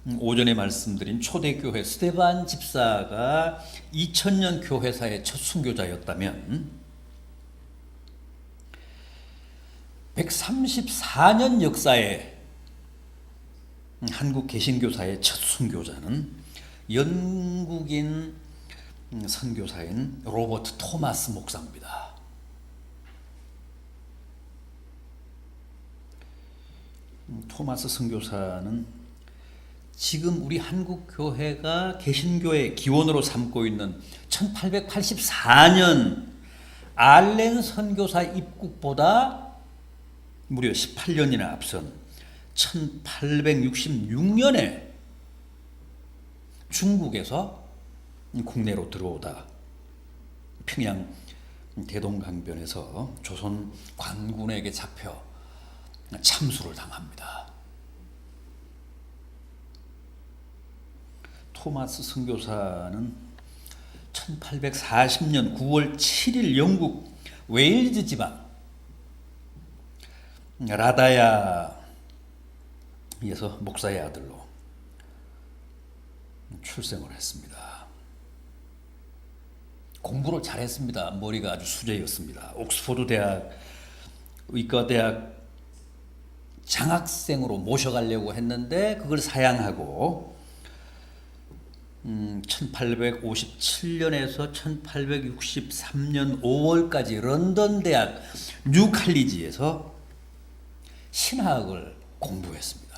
오전에 말씀드린 초대교회 스데반 집사가 2000년 교회사의 첫 순교자였다면 134년 역사의 한국 개신교사의 첫 순교자는 영국인 선교사인 로버트 토마스 목사입니다. 토마스 선교사는 지금 우리 한국 교회가 개신교의 기원으로 삼고 있는 1884년 알렌 선교사 입국보다 무려 18년이나 앞선 1866년에 중국에서 국내로 들어오다 평양 대동강변에서 조선 관군에게 잡혀 참수를 당합니다. 토마스 선교사는 1840년 9월 7일 영국 웨일즈 지방 라다야에서 목사의 아들로 출생을 했습니다. 공부를 잘했습니다. 머리가 아주 수제였습니다. 옥스퍼드 대학 의과대학 장학생으로 모셔가려고 했는데 그걸 사양하고 1857년에서 1863년 5월까지 런던 대학 뉴칼리지에서 신학을 공부했습니다.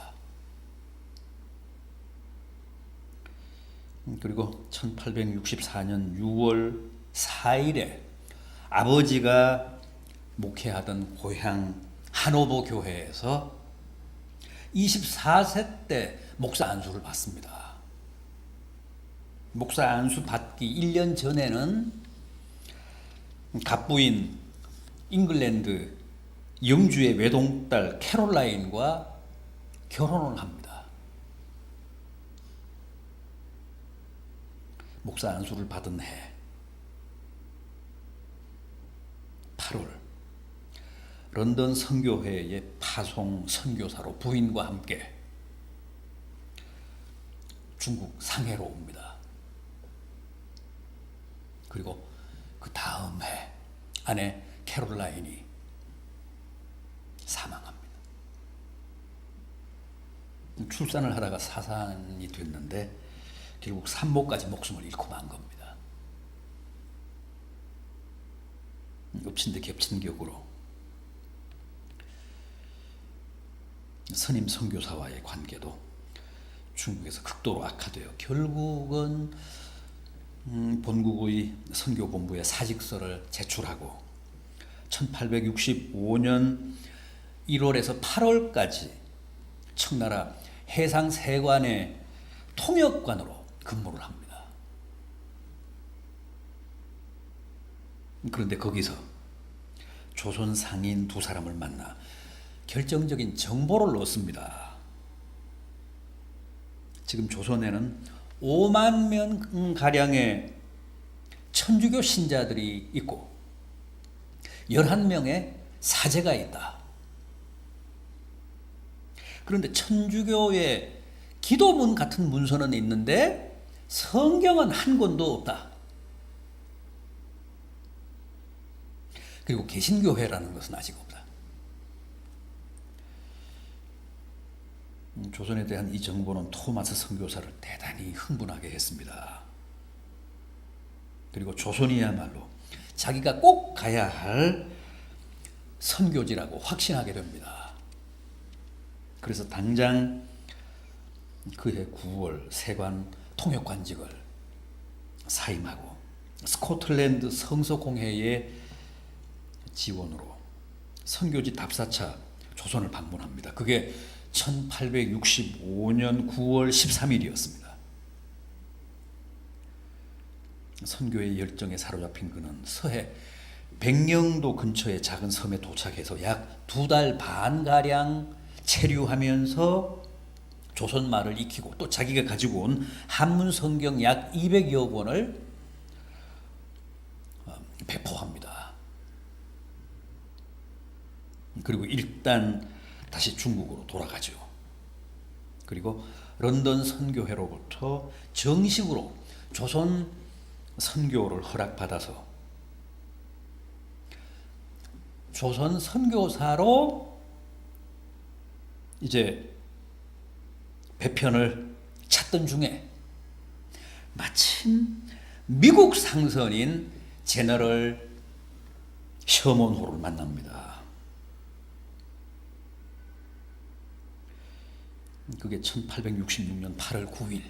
그리고 1864년 6월 4일에 아버지가 목회하던 고향 하노버 교회에서 24세 때 목사 안수를 받습니다. 목사 안수 받기 1년 전에는 갑부인 잉글랜드 영주의 외동딸 캐롤라인과 결혼을 합니다. 목사 안수를 받은 해 8월 런던 선교회의 파송 선교사로 부인과 함께 중국 상해로 옵니다. 그리고 그 다음 해 아내 캐롤라인이 사망합니다. 출산을 하다가 사산이 됐는데 결국 산모까지 목숨을 잃고 만 겁니다. 엎친 데 겹친 격으로 선임 선교사와의 관계도 중국에서 극도로 악화되어 결국은 본국의 선교본부에 사직서를 제출하고 1865년 1월에서 8월까지 청나라 해상세관의 통역관으로 근무를 합니다. 그런데 거기서 조선 상인 두 사람을 만나 결정적인 정보를 얻습니다. 지금 조선에는 5만 명 가량의 천주교 신자들이 있고 11명의 사제가 있다. 그런데 천주교의 기도문 같은 문서는 있는데 성경은 한 권도 없다. 그리고 개신교회라는 것은 아직 없다. 조선에 대한 이 정보는 토마스 선교사를 대단히 흥분하게 했습니다. 그리고 조선이야말로 자기가 꼭 가야 할 선교지라고 확신하게 됩니다. 그래서 당장 그해 9월 세관 통역관직을 사임하고 스코틀랜드 성서공회의 지원으로 선교지 답사차 조선을 방문합니다. 그게 1865년 9월 13일이었습니다. 선교의 열정에 사로잡힌 그는 서해 백령도 근처의 작은 섬에 도착해서 약 2달 반가량 체류하면서 조선말을 익히고 또 자기가 가지고 온 한문 성경 약 200여 권을 배포합니다. 그리고 일단 다시 중국으로 돌아가죠. 그리고 런던 선교회로부터 정식으로 조선 선교를 허락받아서 조선 선교사로 이제 배편을 찾던 중에 마침 미국 상선인 제너럴 셔먼호를 만납니다. 그게 1866년 8월 9일.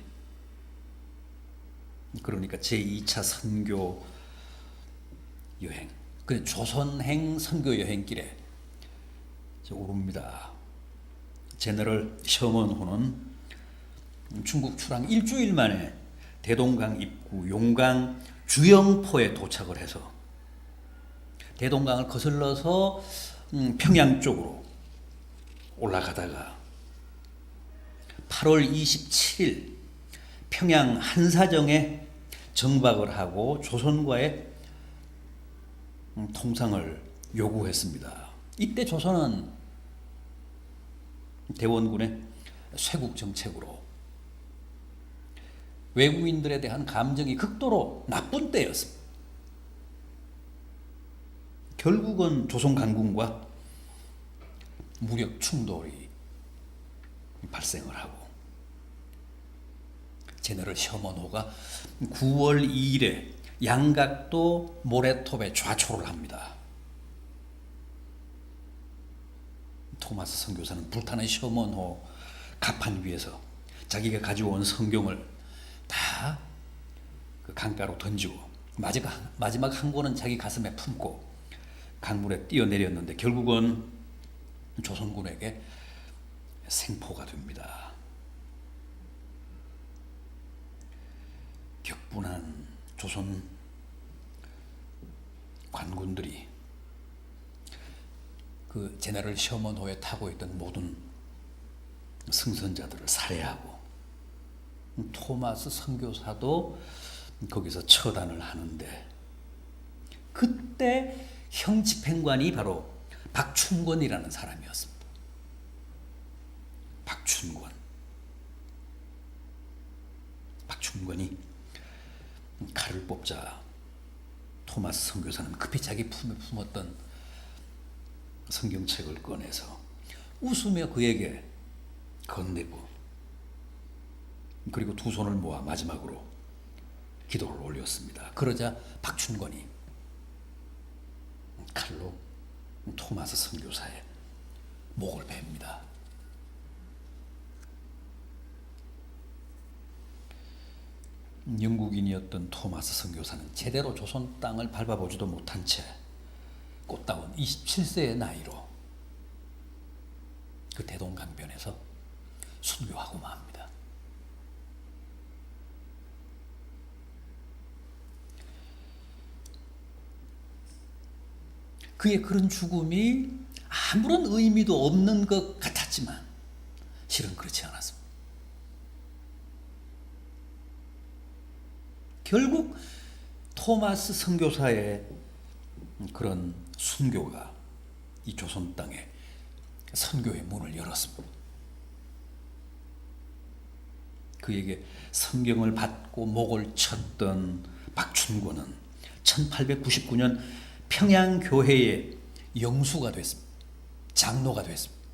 그러니까 제2차 선교 여행, 그 조선행 선교 여행길에 오릅니다. 제너럴 셔먼호는 중국 출항 일주일 만에 대동강 입구 용강 주영포에 도착을 해서 대동강을 거슬러서 평양 쪽으로 올라가다가 8월 27일 평양 한사정에 정박을 하고 조선과의 통상을 요구했습니다. 이때 조선은 대원군의 쇄국 정책으로 외국인들에 대한 감정이 극도로 나쁜 때였습니다. 결국은 조선 강군과 무력 충돌이 발생을 하고 제너럴 셔먼호가 9월 2일에 양각도 모래톱에 좌초를 합니다. 토마스 선교사는 불타는 셔먼호 갑판 위에서 자기가 가져온 성경을 다 그 강가로 던지고 마지막 한 권은 자기 가슴에 품고 강물에 뛰어내렸는데 결국은 조선군에게 생포가 됩니다. 격분한 조선 관군들이 그 제너럴 셔먼호에 타고 있던 모든 승선자들을 살해하고 토마스 선교사도 거기서 처단을 하는데 그때 형 집행관이 바로 박춘권이라는 사람이었습니다. 박춘권이 칼을 뽑자 토마스 선교사는 급히 자기 품에 품었던 성경책을 꺼내서 웃으며 그에게 건네고 그리고 두 손을 모아 마지막으로 기도를 올렸습니다. 그러자 박춘권이 칼로 토마스 선교사의 목을 베입니다. 영국인이었던 토마스 선교사는 제대로 조선 땅을 밟아보지도 못한 채 꽃다운 27세의 나이로 그 대동강변에서 순교하고 맙니다. 그의 그런 죽음이 아무런 의미도 없는 것 같았지만 실은 그렇지 않았습니다. 결국 토마스 선교사의 그런 순교가 이 조선 땅에 선교의 문을 열었습니다. 그에게 성경을 받고 목을 쳤던 박춘권은 1899년 평양교회의 영수가 됐습니다. 장로가 됐습니다.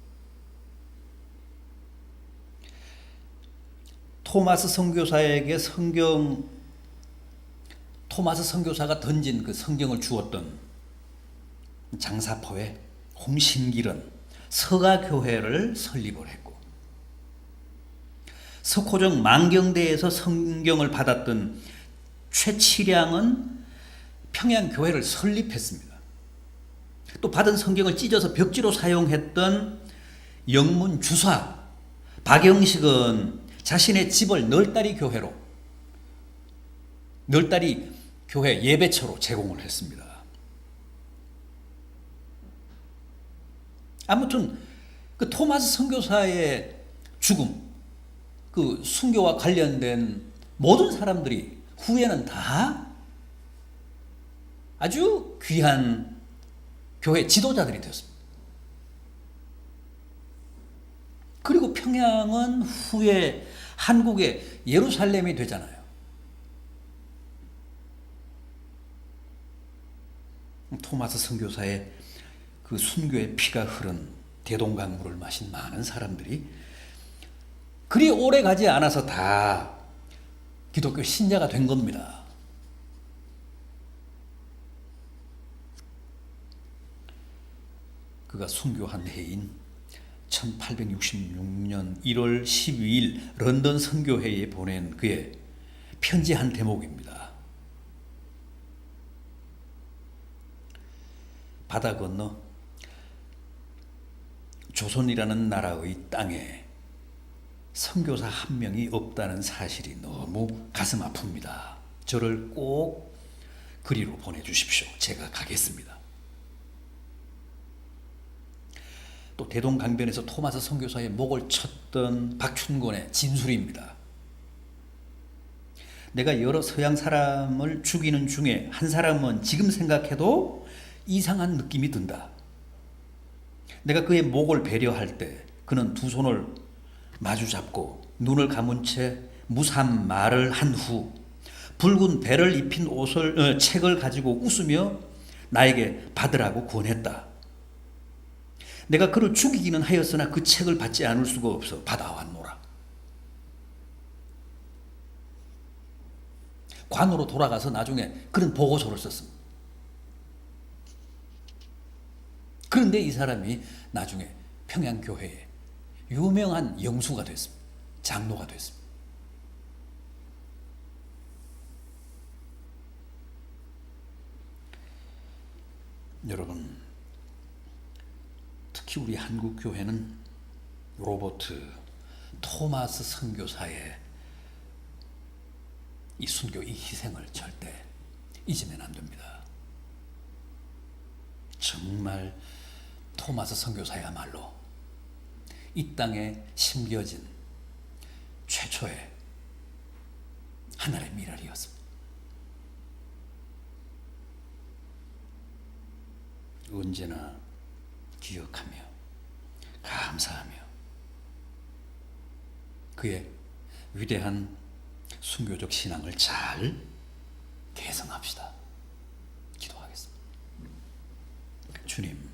토마스 선교사가 던진 그 성경을 주었던 장사포에 홍신길은 서가교회를 설립을 했고 석호정 망경대에서 성경을 받았던 최치량은 평양교회를 설립했습니다. 또 받은 성경을 찢어서 벽지로 사용했던 영문 주사 박영식은 자신의 집을 널다리 교회 예배처로 제공을 했습니다. 아무튼 그 토마스 선교사의 죽음, 그 순교와 관련된 모든 사람들이 후에는 다 아주 귀한 교회 지도자들이 되었습니다. 그리고 평양은 후에 한국의 예루살렘이 되잖아요. 토마스 선교사의 그 순교의 피가 흐른 대동강물을 마신 많은 사람들이 그리 오래 가지 않아서 다 기독교 신자가 된 겁니다. 그가 순교한 해인 1866년 1월 12일 런던 선교회에 보낸 그의 편지 한 대목입니다. 바다 건너 조선이라는 나라의 땅에 선교사 한 명이 없다는 사실이 너무 가슴 아픕니다. 저를 꼭 그리로 보내주십시오. 제가 가겠습니다. 또 대동강변에서 토마스 선교사의 목을 쳤던 박춘권의 진술입니다. 내가 여러 서양 사람을 죽이는 중에 한 사람은 지금 생각해도 이상한 느낌이 든다. 내가 그의 목을 배려할 때 그는 두 손을 마주 잡고 눈을 감은 채 무삼 말을 한 후 붉은 배를 입힌 책을 가지고 웃으며 나에게 받으라고 권했다. 내가 그를 죽이기는 하였으나 그 책을 받지 않을 수가 없어 받아왔노라. 관으로 돌아가서 나중에 그런 보고서를 썼습니다. 그런데 이 사람이 나중에 평양교회에 유명한 영수가 됐습니다. 장로가 됐습니다. 여러분, 특히 우리 한국교회는 로버트 토마스 선교사의 이 순교, 이 희생을 절대 잊으면 안 됩니다. 정말 토마스 선교사야말로 이 땅에 심겨진 최초의 하늘의 미랄이었습니다. 언제나 기억하며 감사하며 그의 위대한 순교적 신앙을 잘 개성합시다. 기도하겠습니다. 주님,